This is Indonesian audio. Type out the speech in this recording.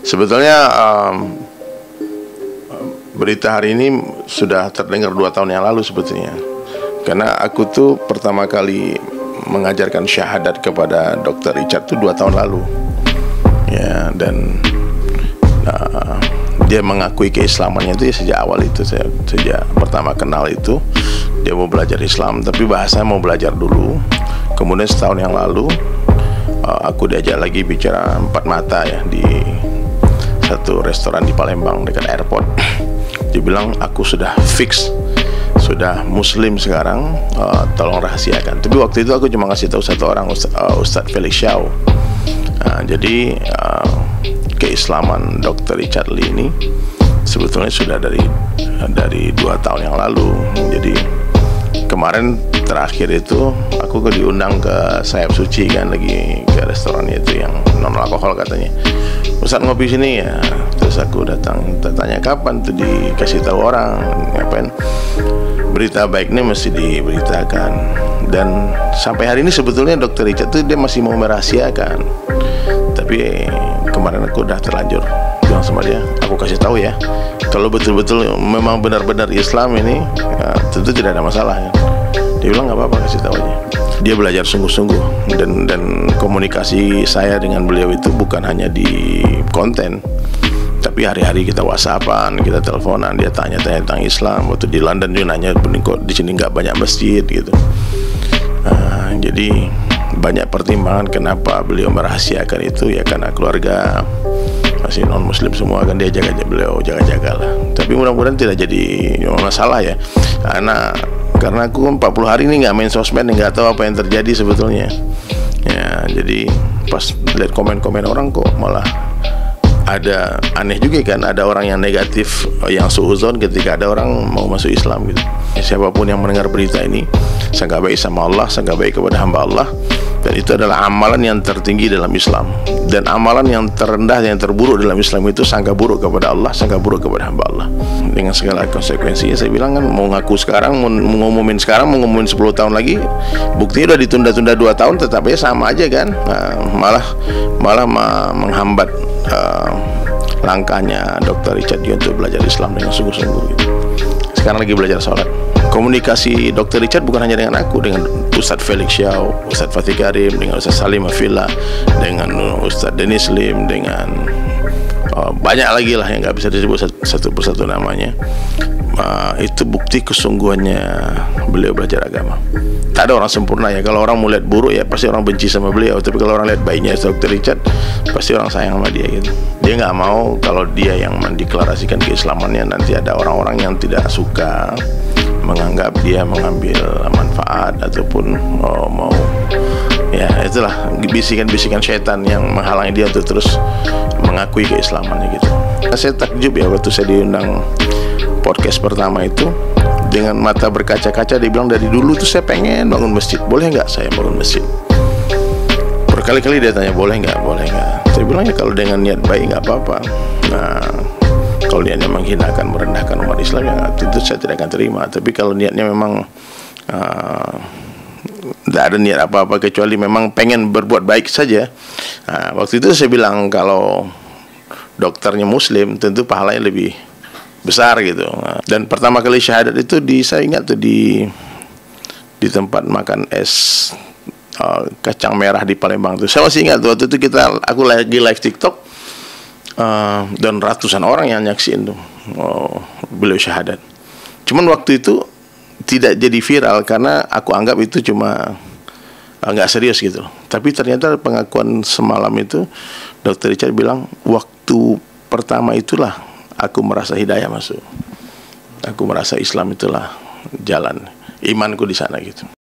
Sebetulnya berita hari ini sudah terdengar 2 tahun yang lalu sebetulnya. Karena aku tuh pertama kali mengajarkan syahadat kepada Dr. Richard tuh 2 tahun lalu. Ya, dan dia mengakui keislamannya itu ya sejak awal itu. Sejak pertama kenal itu dia mau belajar Islam, tapi bahasanya mau belajar dulu. Kemudian setahun yang lalu aku diajak lagi bicara 4 mata ya di satu restoran di Palembang dekat airport. Dia bilang aku sudah fix, sudah muslim sekarang, tolong rahasiakan. Tapi waktu itu aku cuma ngasih tahu satu orang, Ustadz Felix Xiao. Jadi keislaman Dr. Richard Lee ini sebetulnya sudah dari 2 tahun yang lalu. Jadi kemarin terakhir itu aku diundang ke Sayap Suci kan, lagi ke restoran itu yang non alkohol katanya. Ustadz ngopi sini ya. Terus aku datang, tanya kapan tuh dikasih tahu orang, ngapain? Berita baik ini mesti diberitakan. Dan sampai hari ini sebetulnya Dr. Richard tuh dia masih mau merahasiakan. Tapi kemarin aku udah terlanjur bilang sama dia, aku kasih tahu ya, kalau betul-betul memang benar-benar Islam ini, tentu tidak ada masalah ya. Dia bilang nggak apa-apa, kasih tahu aja. Dia belajar sungguh-sungguh, dan komunikasi saya dengan beliau itu bukan hanya di konten, tapi hari-hari kita WhatsAppan, kita teleponan. Dia tanya-tanya tentang Islam. Waktu di London dia nanya, kok di sini nggak banyak masjid gitu. Jadi banyak pertimbangan kenapa beliau merahasiakan itu ya, karena keluarga masih non muslim semua kan, dia jaga-jagalah. Tapi mudah-mudahan tidak jadi masalah ya, karena aku 40 hari ini nggak main sosmed, nggak tahu apa yang terjadi sebetulnya ya. Jadi pas lihat komen-komen orang kok malah ada aneh juga kan, ada orang yang negatif, yang suuzon ketika ada orang mau masuk Islam gitu. Siapapun yang mendengar berita ini, sangka baik sama Allah, sangka baik kepada hamba Allah, dan itu adalah amalan yang tertinggi dalam Islam. Dan amalan yang terendah, yang terburuk dalam Islam itu sangka buruk kepada Allah, sangka buruk kepada hamba Allah. Dengan segala konsekuensinya, saya bilang kan, mau ngaku sekarang, mau ngumumin sekarang, mau ngumumin 10 tahun lagi, buktinya udah ditunda-tunda 2 tahun, tetap aja sama aja kan. Malah menghambat langkahnya Dr. Richard untuk belajar Islam dengan sungguh-sungguh gitu. Sekarang lagi belajar sholat. Komunikasi Dr. Richard bukan hanya dengan aku, dengan Ustadz Felix Xiao, Ustadz Fatih Karim, dengan Ustadz Salim Afila, dengan Ustadz Dennis Lim, dengan banyak lagi lah yang nggak bisa disebut satu persatu namanya. Itu bukti kesungguhannya beliau belajar agama. Tak ada orang sempurna ya. Kalau orang mau lihat buruk ya pasti orang benci sama beliau. Tapi kalau orang lihat baiknya Dr. Richard, pasti orang sayang sama dia gitu. Dia nggak mau kalau dia yang mendeklarasikan keislamannya nanti ada orang-orang yang tidak suka, menganggap dia mengambil manfaat ataupun mau ya, itulah bisikan-bisikan syaitan yang menghalangi dia untuk terus mengakui keislamannya gitu. Saya takjub ya waktu saya diundang podcast pertama itu, dengan mata berkaca-kaca dia bilang, dari dulu tuh saya pengen bangun masjid, boleh nggak saya bangun masjid? Berkali-kali dia tanya boleh nggak. Saya bilang ya kalau dengan niat baik nggak apa-apa. Kalau niatnya menghinakan, merendahkan umat Islam ya tentu saya tidak akan terima. Tapi kalau niatnya memang tidak ada niat apa-apa kecuali memang pengen berbuat baik saja, waktu itu saya bilang kalau dokternya muslim tentu pahalanya lebih besar gitu. Dan pertama kali syahadat itu saya ingat tuh di tempat makan es kacang merah di Palembang tuh. Saya masih ingat waktu itu aku lagi live TikTok, dan ratusan orang yang nyaksiin tuh beliau syahadat. Cuman waktu itu tidak jadi viral karena aku anggap itu cuma nggak serius gitu. Tapi ternyata pengakuan semalam itu Dr. Richard bilang, waktu pertama itulah aku merasa hidayah masuk. Aku merasa Islam itulah jalan imanku di sana gitu.